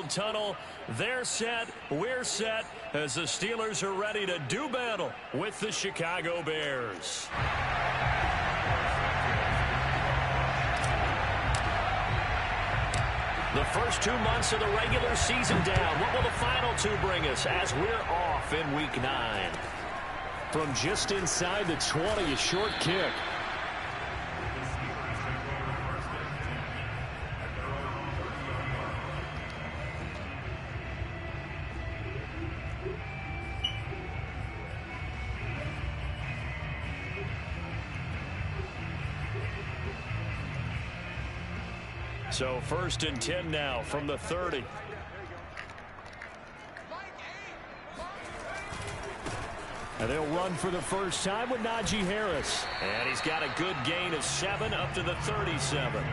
field tunnel. They're set. We're set as the Steelers are ready to do battle with the Chicago Bears. The first 2 months of the regular season down. What will the final two bring us as we're off in Week 9? From just inside the 20, a short kick. So 1st and 10 now from the 30. And they'll run for the first time with Najee Harris. And he's got a good gain of 7 up to the 37.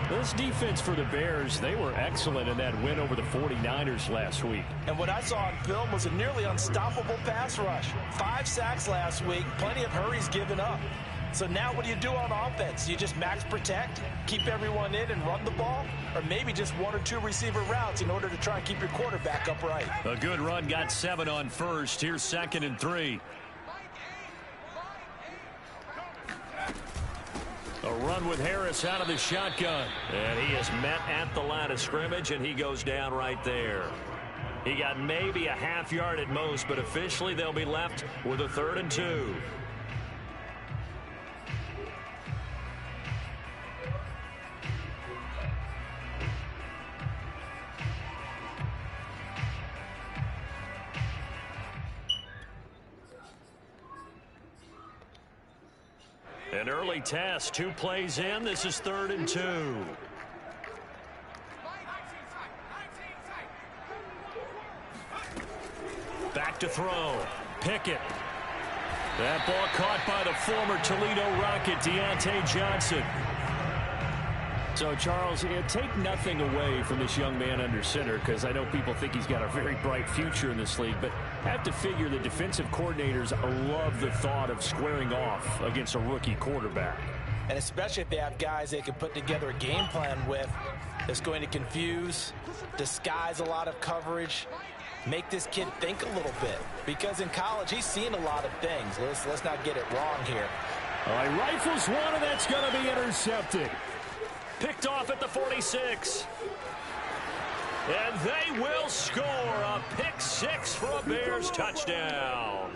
This defense for the Bears, they were excellent in that win over the 49ers last week. And what I saw on film was a nearly unstoppable pass rush. 5 sacks last week, plenty of hurries given up. So now what do you do on offense? You just max protect, keep everyone in and run the ball, or maybe just 1 or 2 receiver routes in order to try and keep your quarterback upright. A good run got 7 on first. Here's 2nd and 3. A run with Harris out of the shotgun. And he is met at the line of scrimmage, and he goes down right there. He got maybe a half yard at most, but officially they'll be left with a 3rd and 2. An early test, 2 plays in. This is 3rd and 2. Back to throw. Pickett. That ball caught by the former Toledo Rocket, Deontay Johnson. So, Charles, take nothing away from this young man under center, because I know people think he's got a very bright future in this league, but I have to figure the defensive coordinators love the thought of squaring off against a rookie quarterback. And especially if they have guys they can put together a game plan with that's going to confuse, disguise a lot of coverage, make this kid think a little bit. Because in college, he's seen a lot of things. Let's not get it wrong here. All right, rifles one, and that's going to be intercepted. Picked off at the 46. And they will score a pick 6 for a Bears touchdown.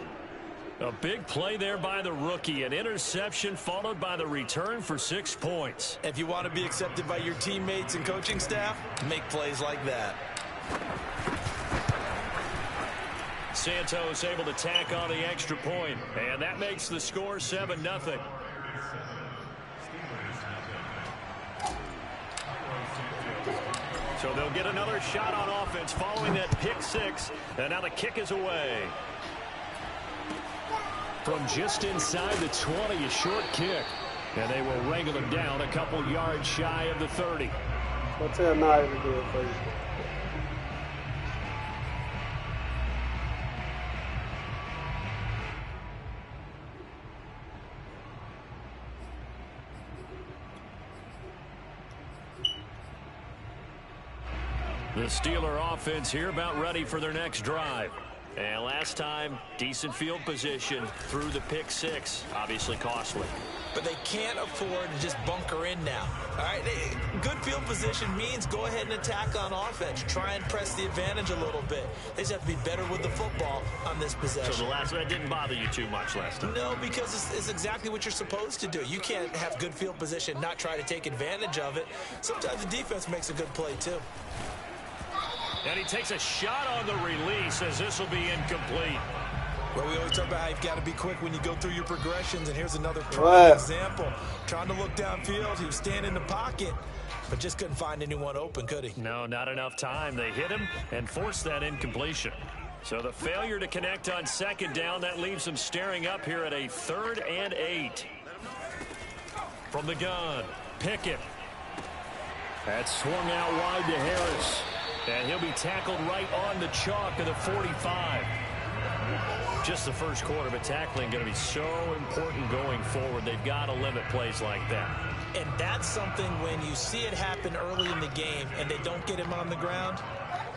A big play there by the rookie. An interception followed by the return for 6 points. If you want to be accepted by your teammates and coaching staff, make plays like that. Santos able to tack on the extra point. And that makes the score 7-0. So they'll get another shot on offense following that pick 6. And now the kick is away. From just inside the 20, a short kick. And they will wrangle him down a couple yards shy of the 30. I'll tell Nye to do it for you. The Steeler offense here about ready for their next drive. And last time, decent field position through the pick 6. Obviously costly. But they can't afford to just bunker in now. All right, good field position means go ahead and attack on offense. Try and press the advantage a little bit. They just have to be better with the football on this possession. So the last one didn't bother you too much last time? No, because it's exactly what you're supposed to do. You can't have good field position, not try to take advantage of it. Sometimes the defense makes a good play too. And he takes a shot on the release as this will be incomplete. Well, we always talk about how you've got to be quick when you go through your progressions, and here's another prime example. Trying to look downfield, he was standing in the pocket, but just couldn't find anyone open, could he? No, not enough time. They hit him and forced that incompletion. So the failure to connect on 2nd down, that leaves them staring up here at a 3rd and 8. From the gun, Pickett. That's swung out wide to Harris. And he'll be tackled right on the chalk of the 45. Just the first quarter, but tackling going to be so important going forward. They've got to limit plays like that. And that's something when you see it happen early in the game and they don't get him on the ground,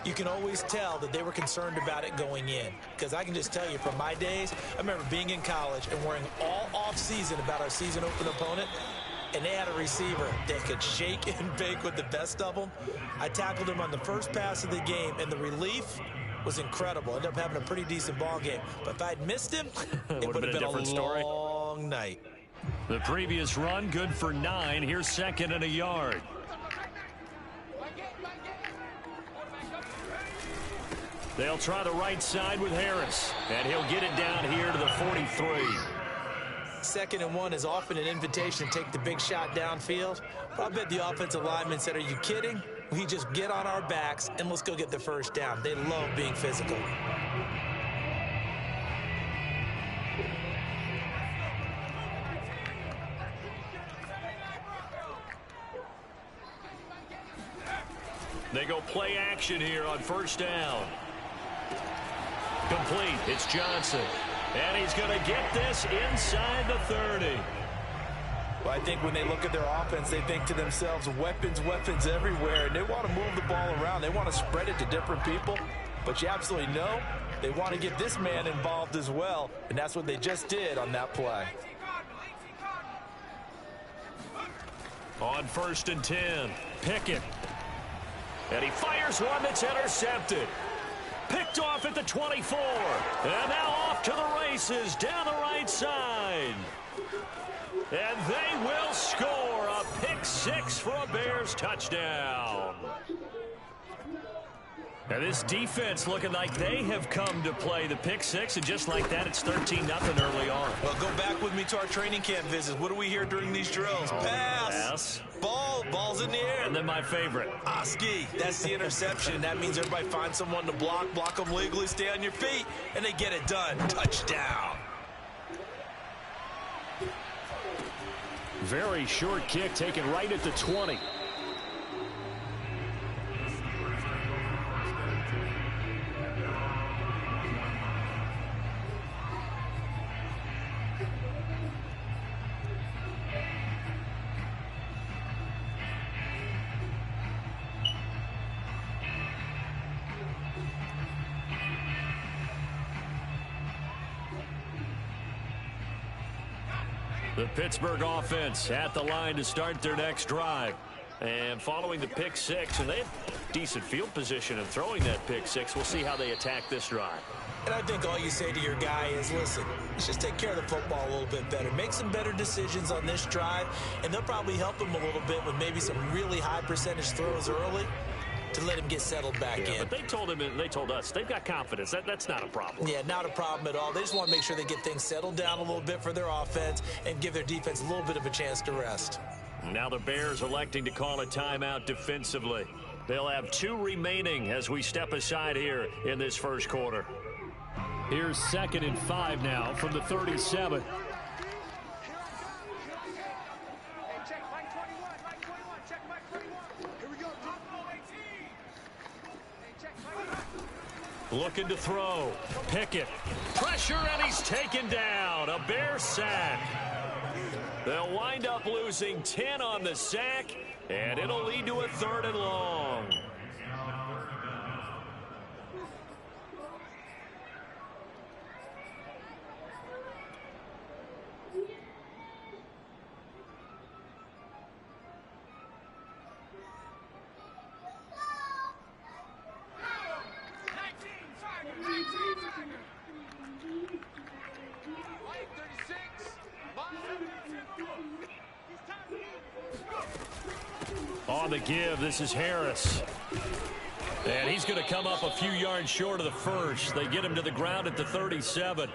you can always tell that they were concerned about it going in. Because I can just tell you from my days, I remember being in college and worrying all off-season about our season opener opponent, and they had a receiver that could shake and bake with the best of them. I tackled him on the first pass of the game, and the relief was incredible. Ended up having a pretty decent ball game. But if I'd missed him, it would have been a long night. The previous run, good for 9. Here's second and a yard. They'll try the right side with Harris, and he'll get it down here to the 43. 2nd and 1 is often an invitation to take the big shot downfield. But I bet the offensive lineman said, are you kidding? We just get on our backs and let's go get the first down. They love being physical. They go play action here on first down. Complete. It's Johnson. And he's going to get this inside the 30. Well, I think when they look at their offense, they think to themselves, weapons, weapons everywhere. And they want to move the ball around. They want to spread it to different people. But you absolutely know they want to get this man involved as well. And that's what they just did on that play. On 1st and 10, Pickett. And he fires one that's intercepted. Picked off at the 24. And now off to the races down the right side. And they will score a pick 6 for a Bears touchdown. And this defense looking like they have come to play the pick 6, and just like that, it's 13-0 early on. Well, go back with me to our training camp visits. What do we hear during these drills? Pass. Ball's in the air. And then my favorite. Ski. That's the interception. That means everybody finds someone to block them legally, stay on your feet, and they get it done. Touchdown. Very short kick taken right at the 20. The Pittsburgh offense at the line to start their next drive. And following the pick 6, and they have decent field position in throwing that pick 6. We'll see how they attack this drive. And I think all you say to your guy is, listen, let's just take care of the football a little bit better. Make some better decisions on this drive, and they'll probably help him a little bit with maybe some really high percentage throws early to let him get settled back in. But they told him, and they told us, they've got confidence. That's not a problem. Yeah, not a problem at all. They just want to make sure they get things settled down a little bit for their offense and give their defense a little bit of a chance to rest. Now the Bears electing to call a timeout defensively. They'll have 2 remaining as we step aside here in this first quarter. Here's 2nd and 5 now from the 37. Looking to throw. Pickett. Pressure, and he's taken down. A Bear sack. They'll wind up losing 10 on the sack, and it'll lead to a 3rd and long. On the give, this is Harris. And he's going to come up a few yards short of the first. They get him to the ground at the 37.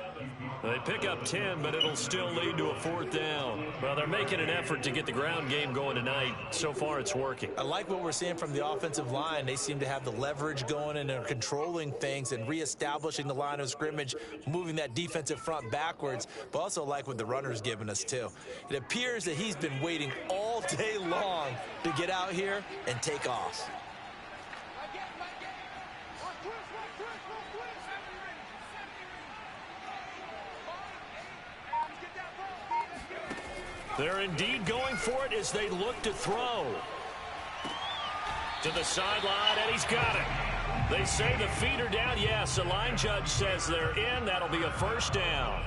They pick up 10, but it'll still lead to a 4th down. Well, they're making an effort to get the ground game going tonight. So far, it's working. I like what we're seeing from the offensive line. They seem to have the leverage going, and they're controlling things and reestablishing the line of scrimmage, moving that defensive front backwards, but also like what the runner's giving us, too. It appears that he's been waiting all day long to get out here and take off. They're indeed going for it as they look to throw. To the sideline, and he's got it. They say the feet are down. Yes, the line judge says they're in. That'll be a first down.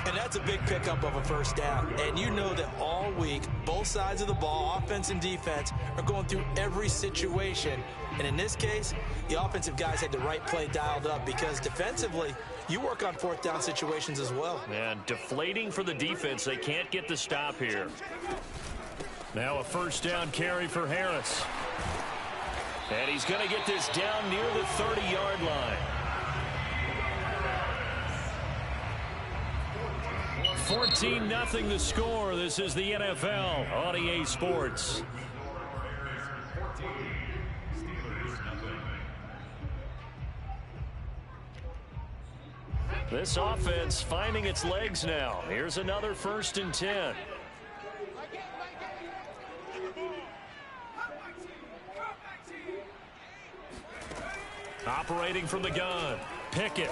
And that's a big pickup of a first down. And you know that all week, both sides of the ball, offense and defense, are going through every situation. And in this case, the offensive guys had the right play dialed up because defensively, you work on fourth down situations as well. And deflating for the defense. They can't get the stop here. Now a first down carry for Harris. And he's going to get this down near the 30-yard line. 14-0 the score. This is the NFL on EA Sports. This offense finding its legs now. Here's another 1st and 10. Operating from the gun. Pickett.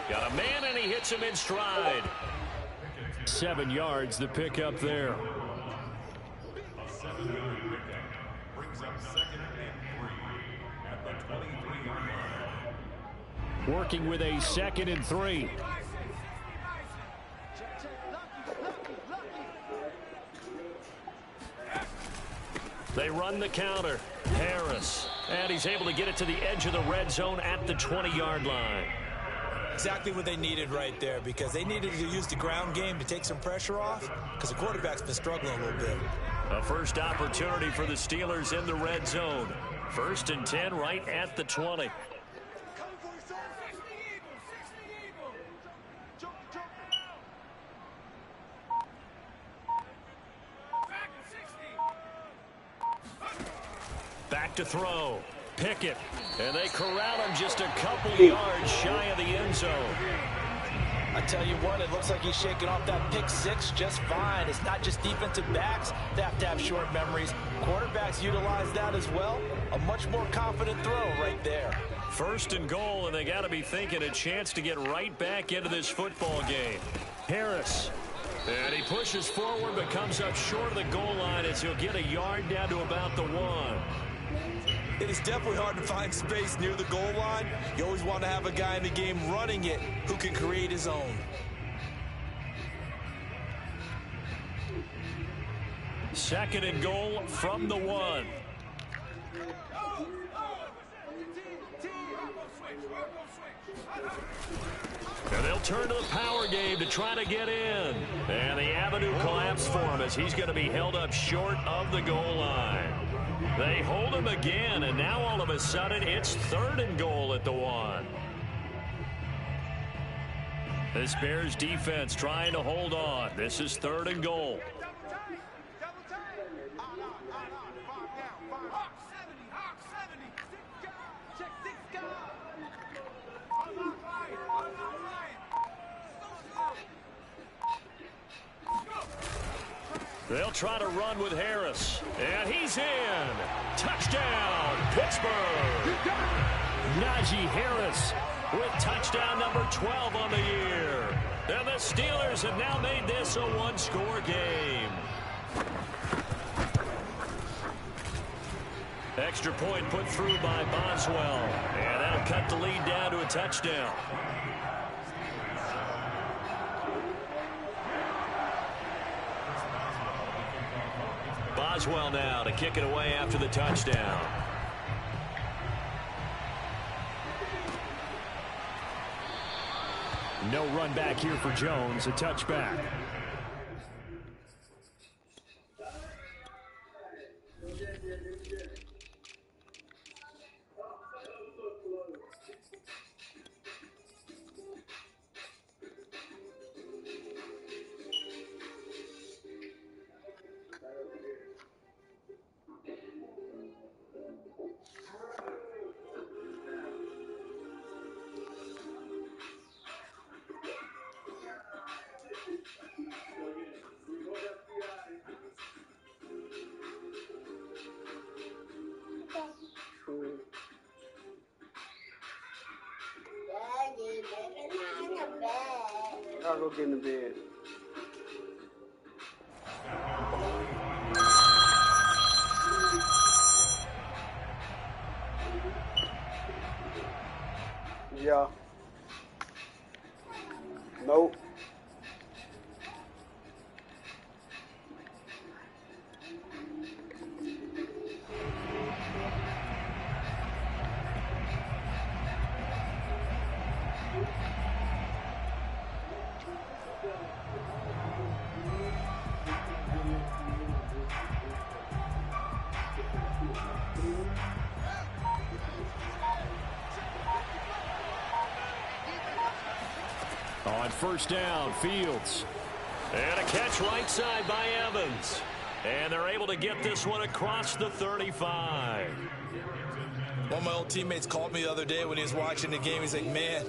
Got a man, and he hits him in stride. 7 yards, the pickup there. Working with a 2nd and 3. They run the counter. Harris. And he's able to get it to the edge of the red zone at the 20-yard line. Exactly what they needed right there, because they needed to use the ground game to take some pressure off, because the quarterback's been struggling a little bit. A first opportunity for the Steelers in the red zone. 1st and 10 right at the 20. Back to throw. Pickett. And they corral him just a couple yards shy of the end zone. I tell you what, it looks like he's shaking off that pick six just fine. It's not just defensive backs that have to have short memories. Quarterbacks utilize that as well. A much more confident throw right there. 1st and goal, and they got to be thinking a chance to get right back into this football game. Harris. And he pushes forward but comes up short of the goal line as he'll get a yard down to about the 1. It is definitely hard to find space near the goal line. You always want to have a guy in the game running it who can create his own. 2nd and goal from the 1. And they'll turn to the power game to try to get in. And the avenue collapsed for him as he's going to be held up short of the goal line. They hold him again, and now all of a sudden it's 3rd and goal at the 1. This Bears defense trying to hold on. This is 3rd and goal. They'll try to run with Harris. And he's in. Touchdown, Pittsburgh. Najee Harris with touchdown number 12 on the year. And the Steelers have now made this a one-score game. Extra point put through by Boswell. And that'll cut the lead down to a touchdown. Boswell now to kick it away after the touchdown. No run back here for Jones, a touchback. I'll go get in the bed. Yeah. Nope. On first down, Fields. And a catch right side by Evans. And they're able to get this one across the 35. One of my old teammates called me the other day when he was watching the game. He's like, man,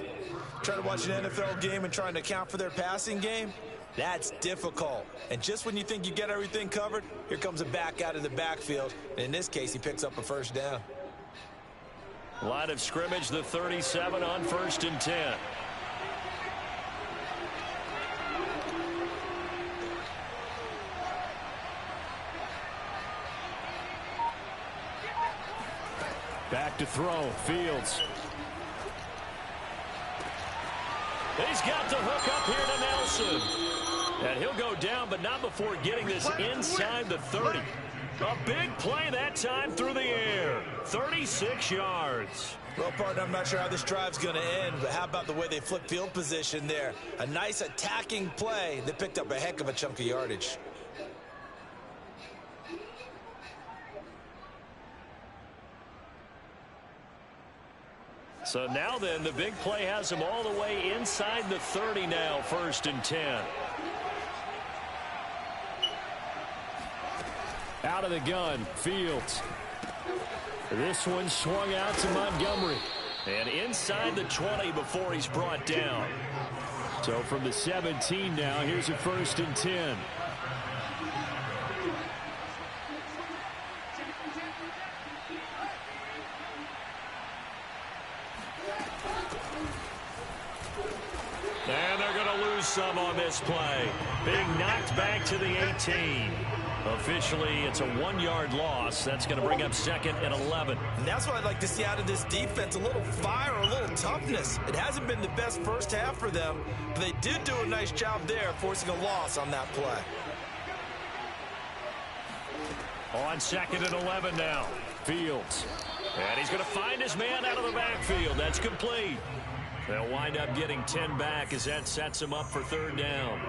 trying to watch an NFL game and trying to account for their passing game, that's difficult. And just when you think you get everything covered, here comes a back out of the backfield. And in this case, he picks up a first down. Line of scrimmage, the 37 on 1st and 10. Back to throw, Fields. He's got the hook up here to Nelson. And he'll go down, but not before getting this inside the 30. A big play that time through the air. 36 yards. Well, partner, I'm not sure how this drive's going to end, but how about the way they flip field position there? A nice attacking play that picked up a heck of a chunk of yardage. So now then, the big play has him all the way inside the 30 now, 1st and 10. Out of the gun, Fields. This one swung out to Montgomery. And inside the 20 before he's brought down. So from the 17 now, here's a 1st and 10. And they're going to lose some on this play. Being knocked back to the 18. Officially, it's a 1-yard loss. That's going to bring up 2nd and 11. And that's what I'd like to see out of this defense. A little fire, a little toughness. It hasn't been the best first half for them, but they did do a nice job there, forcing a loss on that play. On 2nd and 11 now. Fields. And he's going to find his man out of the backfield. That's complete. They'll wind up getting 10 back as that sets him up for 3rd down.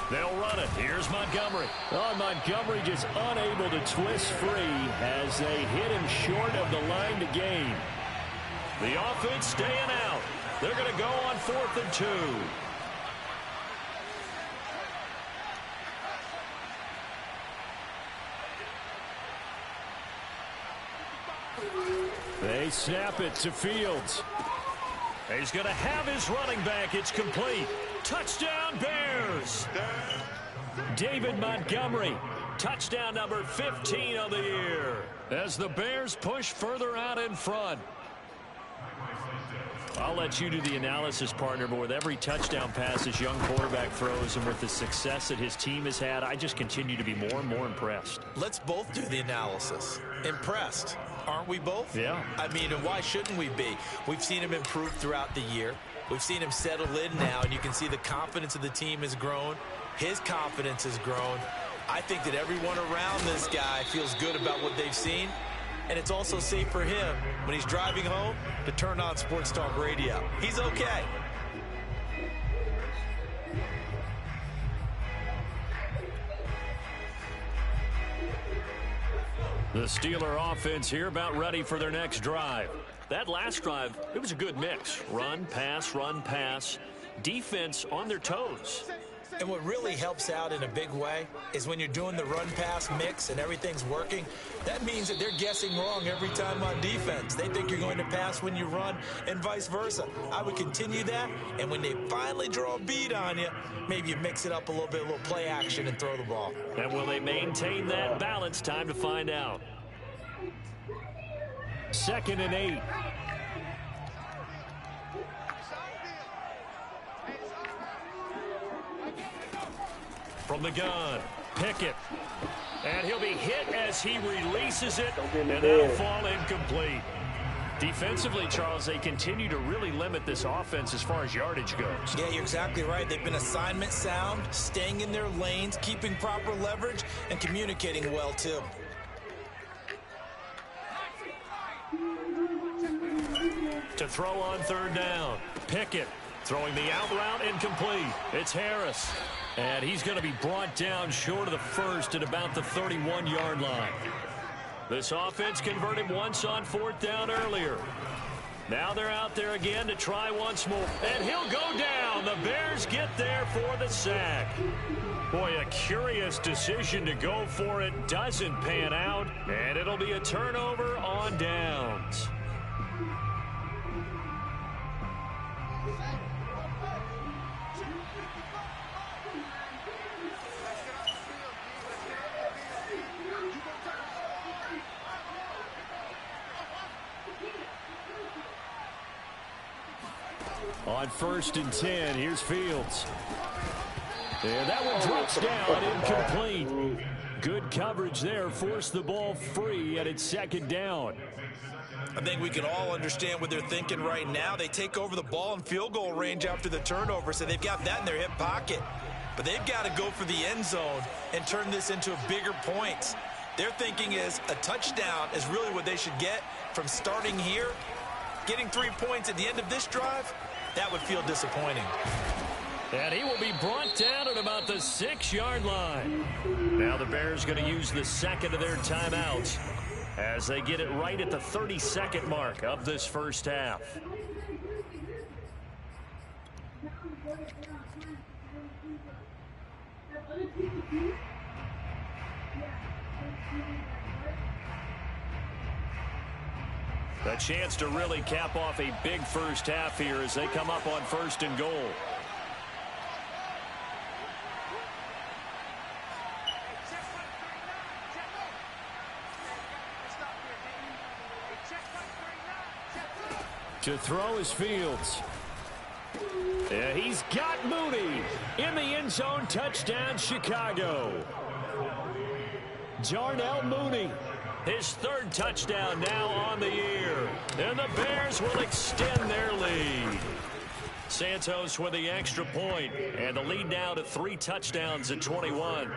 They'll run it. Here's Montgomery. Oh, Montgomery just unable to twist free as they hit him short of the line to gain. The offense staying out. They're going to go on 4th and 2. They snap it to Fields. He's going to have his running back. It's complete. Touchdown, Bears. David Montgomery. Touchdown number 15 of the year. As the Bears push further out in front. I'll let you do the analysis, partner, but with every touchdown pass this young quarterback throws and with the success that his team has had, I just continue to be more and more impressed. Let's both do the analysis. Impressed. Aren't we both? Yeah. I mean, and why shouldn't we be? We've seen him improve throughout the year. We've seen him settle in now, and you can see the confidence of the team has grown. His confidence has grown. I think that everyone around this guy feels good about what they've seen, and it's also safe for him when he's driving home to turn on Sports Talk Radio. He's okay. The Steeler offense here about ready for their next drive. That last drive, it was a good mix. Run, pass, defense on their toes. And what really helps out in a big way is when you're doing the run-pass mix and everything's working, that means that they're guessing wrong every time on defense. They think you're going to pass when you run and vice versa. I would continue that, and when they finally draw a bead on you, maybe you mix it up a little bit, a little play action, and throw the ball. And will they maintain that balance? Time to find out. 2nd and 8. From the gun, Pickett. And he'll be hit as he releases it, and that'll fall incomplete. Defensively, Charles, they continue to really limit this offense as far as yardage goes. Yeah, you're exactly right. They've been assignment sound, staying in their lanes, keeping proper leverage, and communicating well, too. To throw on 3rd down, Pickett throwing the out route incomplete. It's Harris. And he's going to be brought down short of the first at about the 31-yard line. This offense converted once on 4th down earlier. Now they're out there again to try once more. And he'll go down. The Bears get there for the sack. Boy, a curious decision to go for it. Doesn't pan out. And it'll be a turnover on downs. On 1st and 10, here's Fields. And that one drops down, incomplete. Good coverage there, forced the ball free, and it's 2nd down. I think we can all understand what they're thinking right now. They take over the ball in field goal range after the turnover, so they've got that in their hip pocket. But they've got to go for the end zone and turn this into a bigger point. Their thinking is a touchdown is really what they should get from starting here. Getting 3 points at the end of this drive, that would feel disappointing. And he will be brought down at about the 6-yard line. Now the Bears going to use the 2nd of their timeouts as they get it right at the 32nd mark of this first half. A chance to really cap off a big first half here as they come up on 1st and goal. To throw is Fields. Yeah, he's got Mooney in the end zone. Touchdown, Chicago. Darnell Mooney. His 3rd touchdown now on the year. And the Bears will extend their lead. Santos with the extra point. And the lead now to 3 touchdowns at 21.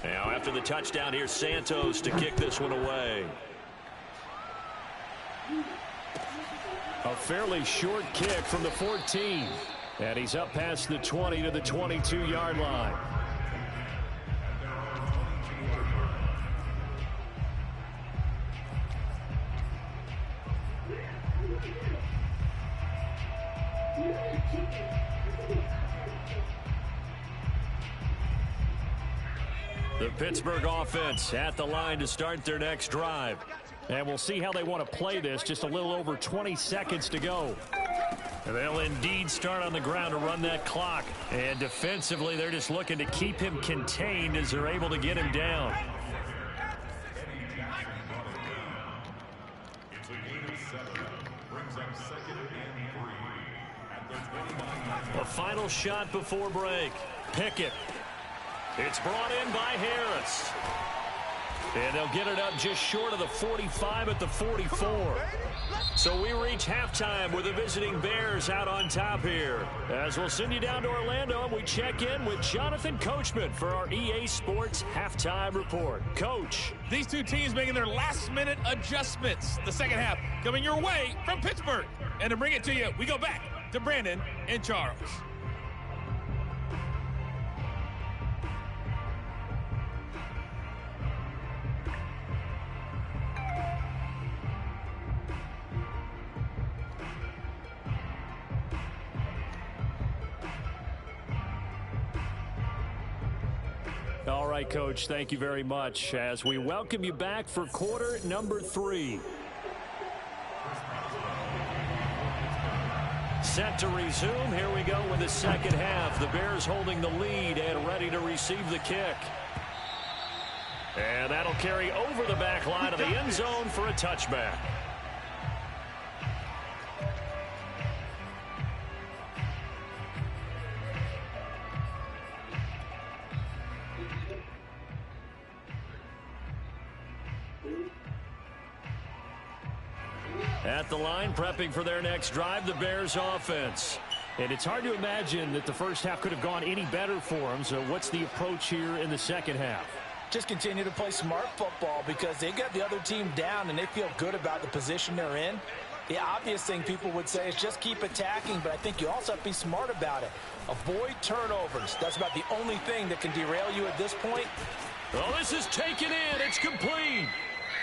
Now after the touchdown, here's Santos to kick this one away. A fairly short kick from the 14. And he's up past the 20 to the 22-yard line. The Pittsburgh offense at the line to start their next drive. And we'll see how they want to play this. Just a little over 20 seconds to go. And they'll indeed start on the ground to run that clock. And defensively, they're just looking to keep him contained as they're able to get him down. A final shot before break. Pickett. It's brought in by Harris. And they'll get it up just short of the 45 at the 44. So we reach halftime with the visiting Bears out on top here. As we'll send you down to Orlando, and we check in with Jonathan Coachman for our EA Sports Halftime Report. Coach. These two teams making their last-minute adjustments. The second half coming your way from Pittsburgh. And to bring it to you, we go back to Brandon and Charles. right, Coach. Thank you very much as we welcome you back for quarter number 3. Set to resume. Here we go with the second half. The Bears holding the lead and ready to receive the kick. And that'll carry over the back line of the end zone for a touchback. At the line, prepping for their next drive, the Bears offense. And it's hard to imagine that the first half could have gone any better for them. So what's the approach here in the second half? Just continue to play smart football because they got the other team down and they feel good about the position they're in. The obvious thing people would say is just keep attacking, but I think you also have to be smart about it. Avoid turnovers. That's about the only thing that can derail you at this point. Well, this is taken in. It's complete.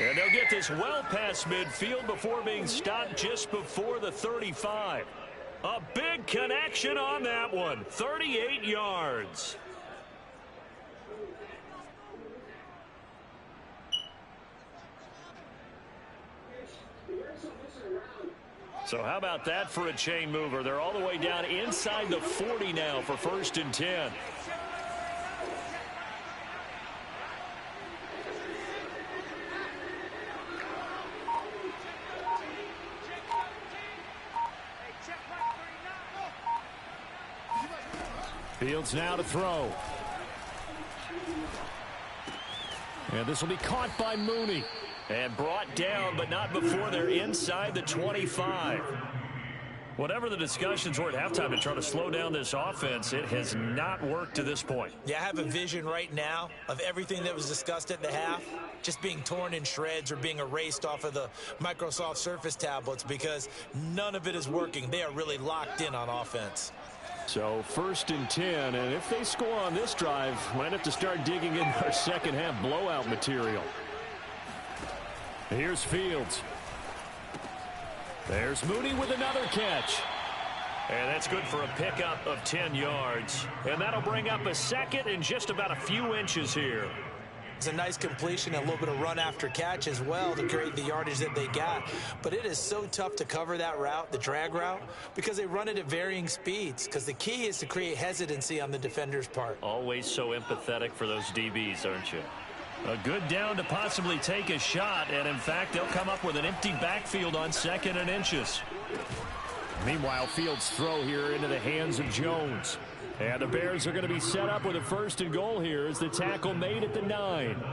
And they'll get this well past midfield before being stopped just before the 35. A big connection on that one. 38 yards. So how about that for a chain mover? They're all the way down inside the 40 now for 1st and 10. Fields now to throw. And this will be caught by Mooney. And brought down, but not before they're inside the 25. Whatever the discussions were at halftime to try to slow down this offense, it has not worked to this point. Yeah, I have a vision right now of everything that was discussed at the half just being torn in shreds or being erased off of the Microsoft Surface tablets because none of it is working. They are really locked in on offense. So 1st and 10, and if they score on this drive, might have to start digging in our second half blowout material. Here's Fields. There's Mooney with another catch. And that's good for a pickup of 10 yards. And that'll bring up a second and just about a few inches here. It's a nice completion, a little bit of run after catch as well to create the yardage that they got. But it is so tough to cover that route, the drag route, because they run it at varying speeds. Because the key is to create hesitancy on the defender's part. Always so empathetic for those DBs, aren't you? A good down to possibly take a shot, and in fact, they'll come up with an empty backfield on 2nd and inches. Meanwhile, Fields' throw here into the hands of Jones. And the Bears are going to be set up with a 1st and goal here as the tackle made at the 9.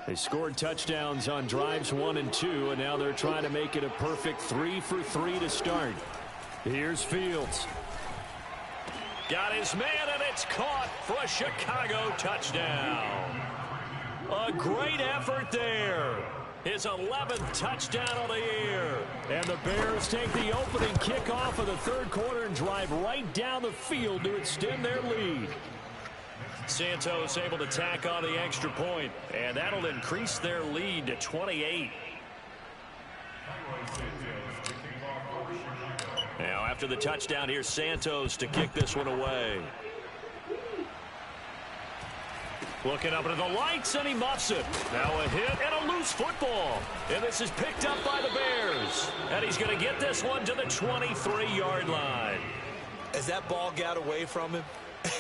They scored touchdowns on drives 1 and 2, and now they're trying to make it a perfect 3 for 3 to start. Here's Fields. Got his man, and it's caught for a Chicago touchdown. A great effort there. His 11th touchdown of the year. And the Bears take the opening kickoff of the 3rd quarter and drive right down the field to extend their lead. Santos able to tack on the extra point, and that'll increase their lead to 28. Now after the touchdown, here's Santos to kick this one away. Looking up into the lights, and he muffs it. Now a hit and a loose football. And this is picked up by the Bears. And he's going to get this one to the 23-yard line. As that ball got away from him,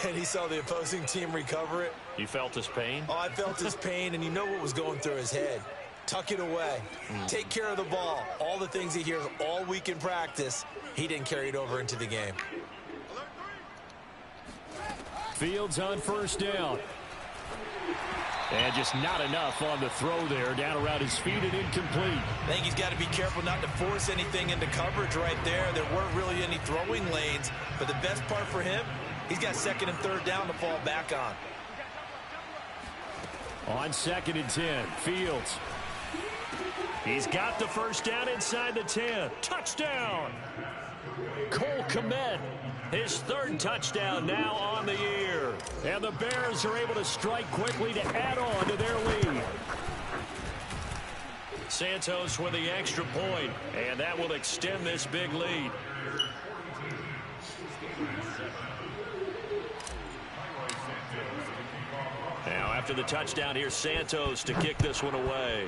and he saw the opposing team recover it. You felt his pain? Oh, I felt his pain, and you know what was going through his head. Tuck it away. Take care of the ball. All the things he hears all week in practice, he didn't carry it over into the game. Fields on 1st down. And just not enough on the throw there. Down around his feet and incomplete. I think he's got to be careful not to force anything into coverage right there. There weren't really any throwing lanes. But the best part for him, he's got 2nd and 3rd down to fall back on. On 2nd and 10, Fields. He's got the 1st down inside the 10. Touchdown! Cole Kmet, his 3rd touchdown now on the year. And the Bears are able to strike quickly to add on to their lead. Santos with the extra point, and that will extend this big lead. Now after the touchdown, here's Santos to kick this one away.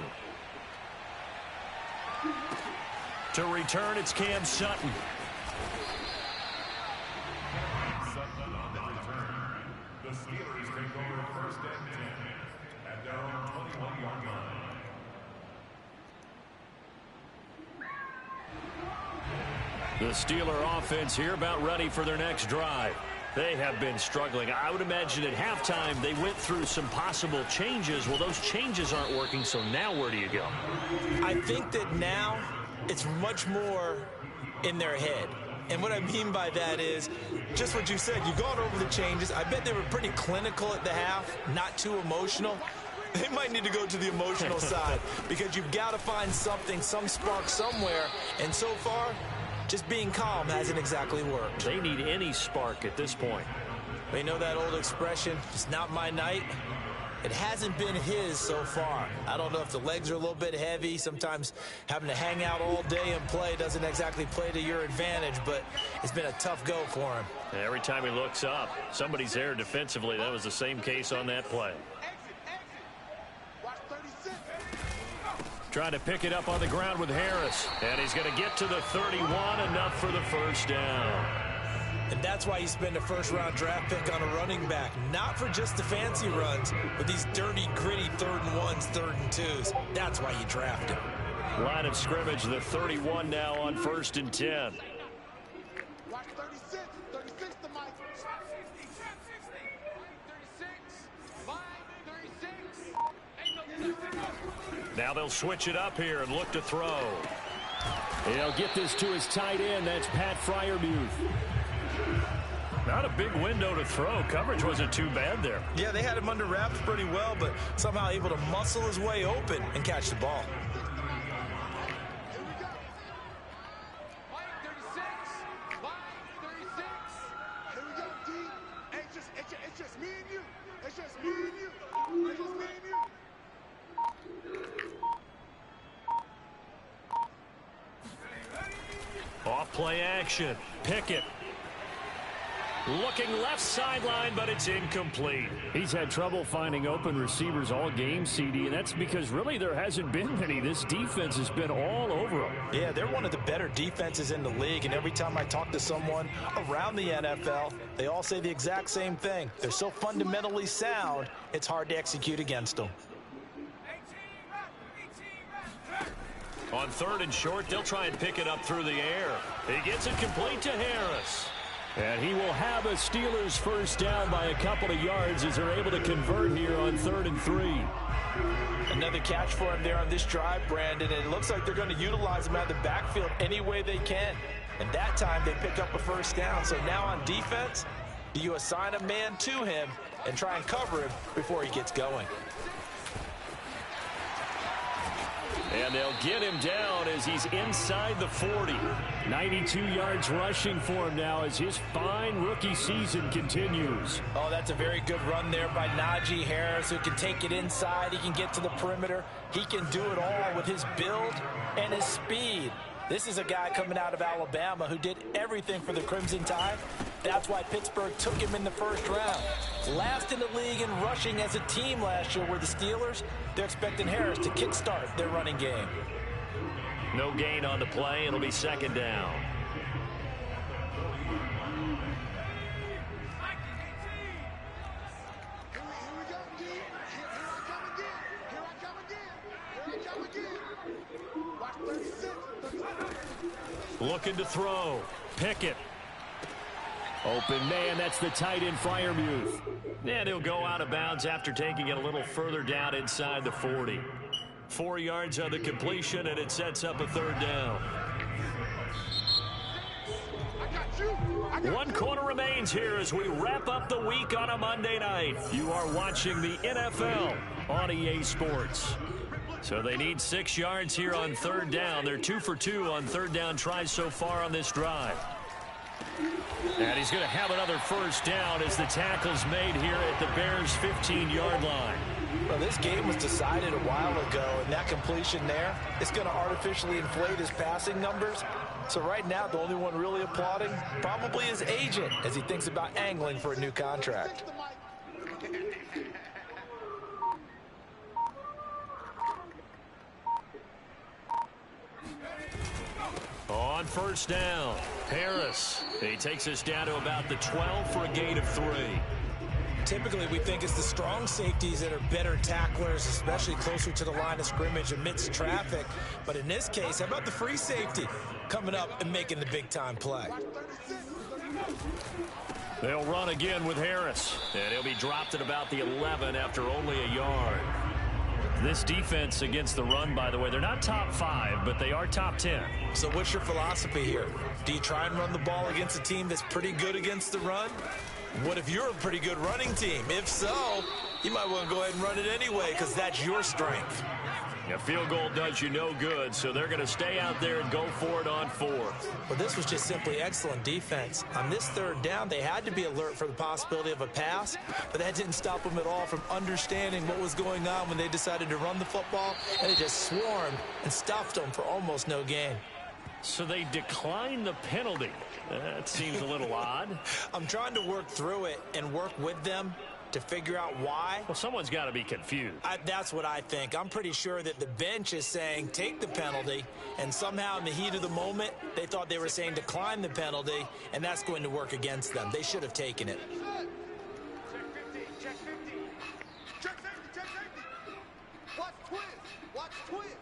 To return, it's Cam Sutton. The Steelers take over first and 10 at their own 21-yard line. The Steeler offense here about ready for their next drive. They have been struggling. I would imagine at halftime they went through some possible changes. Well, those changes aren't working, so now where do you go? I think that now it's much more in their head. And what I mean by that is just what you said. You've gone over the changes. I bet they were pretty clinical at the half, not too emotional. They might need to go to the emotional side because you've got to find something, some spark somewhere. And so far, just being calm hasn't exactly worked. They need any spark at this point. They know that old expression, it's not my night. It hasn't been his so far. I don't know if the legs are a little bit heavy. Sometimes having to hang out all day and play doesn't exactly play to your advantage, but it's been a tough go for him. And every time he looks up, somebody's there defensively. That was the same case on that play. Trying to pick it up on the ground with Harris. And he's going to get to the 31, enough for the first down. And that's why you spend a first-round draft pick on a running back. Not for just the fancy runs, but these dirty, gritty 3rd and 1s, 3rd and 2s. That's why you draft him. Line of scrimmage, the 31 now on 1st and 10. Watch 36. 36 to Mike. 36. Now they'll switch it up here and look to throw. He'll get this to his tight end. That's Pat Freiermuth. Not a big window to throw. Coverage wasn't too bad there. Yeah, they had him under wraps pretty well, but somehow able to muscle his way open and catch the ball. It's just me and you. It's just me and you. It's just me and you. Off play action. Pickett. Looking left sideline, but it's incomplete. He's had trouble finding open receivers all game, CD, and that's because really there hasn't been many. This defense has been all over them. Yeah, they're one of the better defenses in the league, and every time I talk to someone around the NFL, they all say the exact same thing. They're so fundamentally sound, it's hard to execute against them. On 3rd and short, they'll try and pick it up through the air. He gets it complete to Harris. And he will have a Steelers first down by a couple of yards as they're able to convert here on 3rd and 3. Another catch for him there on this drive, Brandon, and it looks like they're going to utilize him out of the backfield any way they can. And that time they pick up a first down. So now on defense, do you assign a man to him and try and cover him before he gets going? And they'll get him down as he's inside the 40. 92 yards rushing for him now as his fine rookie season continues. Oh, that's a very good run there by Najee Harris, who can take it inside. He can get to the perimeter. He can do it all with his build and his speed. This is a guy coming out of Alabama who did everything for the Crimson Tide. That's why Pittsburgh took him in the first round. Last in the league in rushing as a team last year were the Steelers. They're expecting Harris to kickstart their running game. No gain on the play. It'll be 2nd down. Looking to throw. Pickett. Open man, that's the tight end Freiermuth. And he'll go out of bounds after taking it a little further down inside the 40. 4 yards on the completion, and it sets up a 3rd down. One quarter remains here as we wrap up the week on a Monday night. You are watching the NFL on EA Sports. So they need 6 yards here on 3rd down. They're 2 for 2 on 3rd down tries so far on this drive. And he's going to have another first down as the tackle's made here at the Bears' 15-yard line. Well, this game was decided a while ago, and that completion there is going to artificially inflate his passing numbers. So right now, the only one really applauding probably his agent as he thinks about angling for a new contract. On first down, Harris. He takes us down to about the 12 for a gain of 3. Typically, we think it's the strong safeties that are better tacklers, especially closer to the line of scrimmage amidst traffic. But in this case, how about the free safety coming up and making the big-time play? They'll run again with Harris, and he'll be dropped at about the 11 after only a yard. This defense against the run, by the way, they're not top 5, but they are top 10. So what's your philosophy here? Do you try and run the ball against a team that's pretty good against the run? What if you're a pretty good running team? If so, you might want to go ahead and run it anyway because that's your strength. A field goal does you no good, so they're going to stay out there and go for it on 4th. Well, this was just simply excellent defense. On this 3rd down, they had to be alert for the possibility of a pass, but that didn't stop them at all from understanding what was going on when they decided to run the football, and they just swarmed and stuffed them for almost no gain. So they declined the penalty. That seems a little odd. I'm trying to work through it and work with them to figure out why. Well, someone's got to be confused. That's what I think. I'm pretty sure that the bench is saying take the penalty, and somehow in the heat of the moment, they thought they were saying decline the penalty, and that's going to work against them. They should have taken it. Check 50. Check 50. Check 50. Watch twist. Watch twist.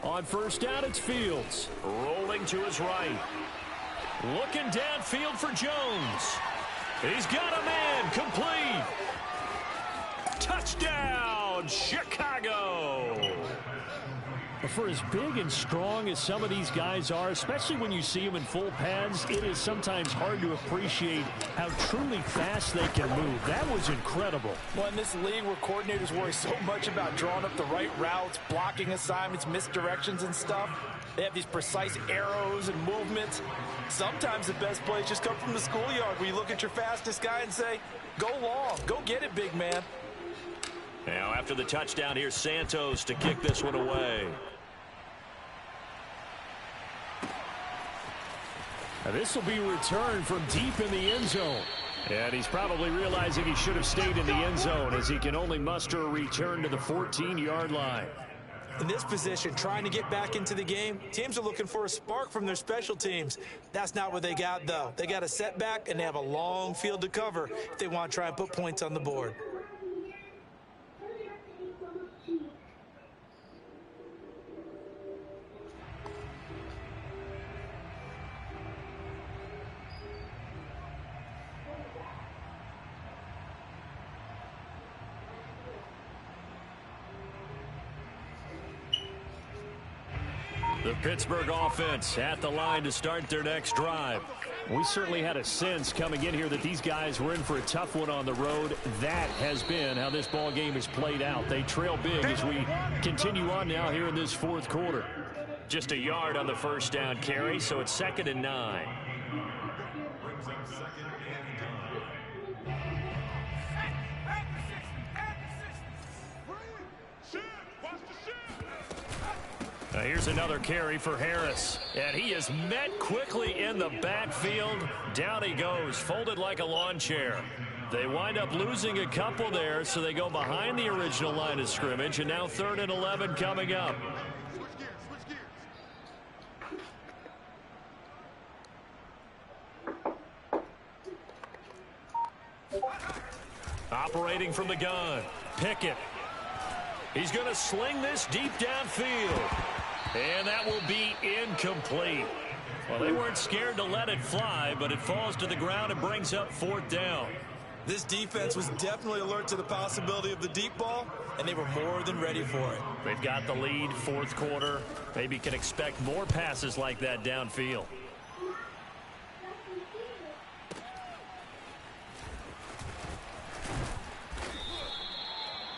On first down, it's Fields. Rolling to his right. Looking downfield for Jones. He's got a man. Complete. Touchdown, Chicago. For as big and strong as some of these guys are, especially when you see them in full pads, it is sometimes hard to appreciate how truly fast they can move. That was incredible. Well, in this league where coordinators worry so much about drawing up the right routes, blocking assignments, misdirections and stuff, they have these precise arrows and movements. Sometimes the best plays just come from the schoolyard where you look at your fastest guy and say, go long, go get it, big man. Now, after the touchdown, here's Santos to kick this one away. Now, this will be returned from deep in the end zone. And he's probably realizing he should have stayed in the end zone as he can only muster a return to the 14-yard line. In this position, trying to get back into the game, teams are looking for a spark from their special teams. That's not what they got, though. They got a setback, and they have a long field to cover if they want to try and put points on the board. The Pittsburgh offense at the line to start their next drive. We certainly had a sense coming in here that these guys were in for a tough one on the road. That has been how this ball game has played out. They trail big as we continue on now here in this 4th quarter. Just a yard on the first down carry, so it's 2nd and 9. Brings up 2nd and 9. Now here's another carry for Harris, and he is met quickly in the backfield. Down he goes, folded like a lawn chair. They wind up losing a couple there, so they go behind the original line of scrimmage, and now 3rd and 11 coming up. Operating from the gun, Pickett. He's going to sling this deep downfield. And that will be incomplete. Well, they weren't scared to let it fly, but it falls to the ground and brings up 4th down. This defense was definitely alert to the possibility of the deep ball, and they were more than ready for it. They've got the lead, 4th quarter. Maybe can expect more passes like that downfield.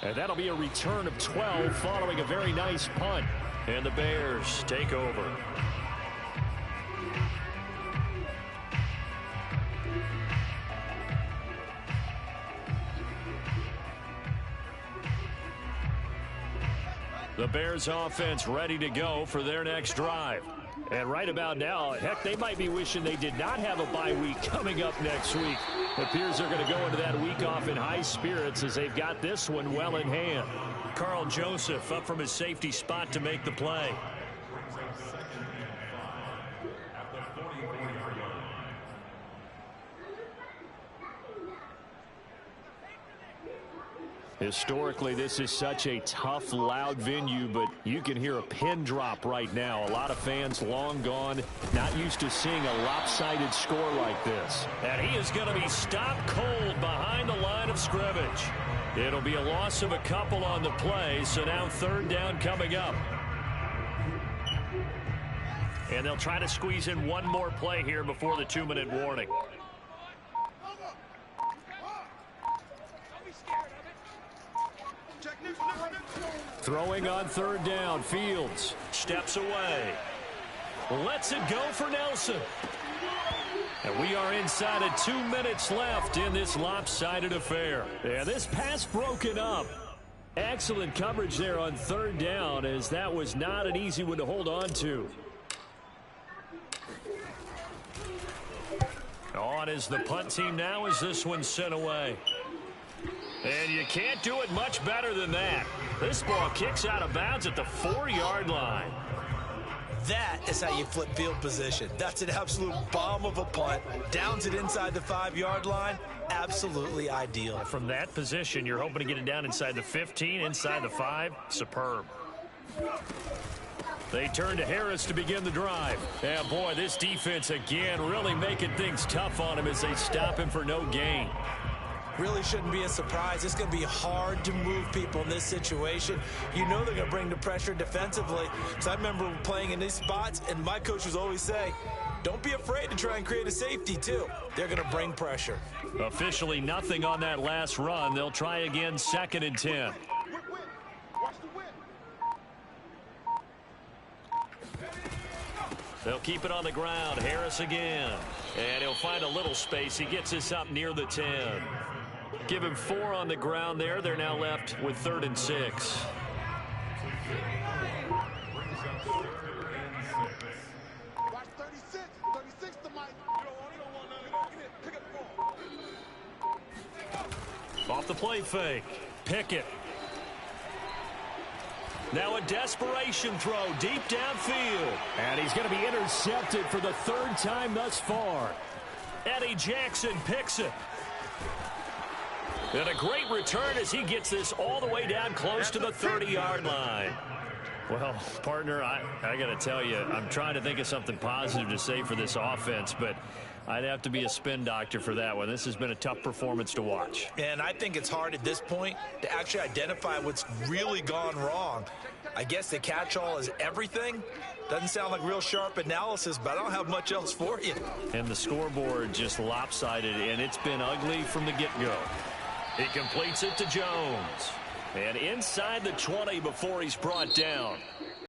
And that'll be a return of 12 following a very nice punt. And the Bears take over. The Bears offense ready to go for their next drive. And right about now, heck, they might be wishing they did not have a bye week coming up next week. It appears they're going to go into that week off in high spirits as they've got this one well in hand. Carl Joseph up from his safety spot to make the play. Historically, this is such a tough, loud venue, but you can hear a pin drop right now. A lot of fans long gone, not used to seeing a lopsided score like this. And he is going to be stopped cold behind the line of scrimmage. It'll be a loss of a couple on the play, so now third down coming up. And they'll try to squeeze in one more play here before the 2-minute warning. Throwing on third down, Fields steps away. Lets it go for Nelson. And we are inside of 2 minutes left in this lopsided affair. Yeah, this pass broken up. Excellent coverage there on third down, as that was not an easy one to hold on to. On is the punt team now as this one's sent away. And you can't do it much better than that. This ball kicks out of bounds at the 4-yard line. That is how you flip field position. That's an absolute bomb of a punt. Downs it inside the 5-yard line. Absolutely ideal. From that position, you're hoping to get it down inside the 15, inside the 5. Superb. They turn to Harris to begin the drive. And boy, this defense again really making things tough on him as they stop him for no gain. Really shouldn't be a surprise. It's going to be hard to move people in this situation. You know they're going to bring the pressure defensively. So I remember playing in these spots, and my coach would always say, don't be afraid to try and create a safety, too. They're going to bring pressure. Officially nothing on that last run. They'll try again, 2nd and 10. Watch the win. They'll keep it on the ground. Harris again. And he'll find a little space. He gets us up near the 10. Give him 4 on the ground there. They're now left with 3rd and 6. Watch 36. 36 to Mike. You don't want none. Pick up the ball. Off the play fake. Pickett. Now a desperation throw deep downfield. And he's going to be intercepted for the 3rd time thus far. Eddie Jackson picks it. And a great return as he gets this all the way down close to the 30-yard line. Well, partner, I got to tell you, I'm trying to think of something positive to say for this offense, but I'd have to be a spin doctor for that one. This has been a tough performance to watch. And I think it's hard at this point to actually identify what's really gone wrong. I guess the catch-all is everything. Doesn't sound like real sharp analysis, but I don't have much else for you. And the scoreboard just lopsided, and it's been ugly from the get-go. He completes it to Jones. And inside the 20 before he's brought down.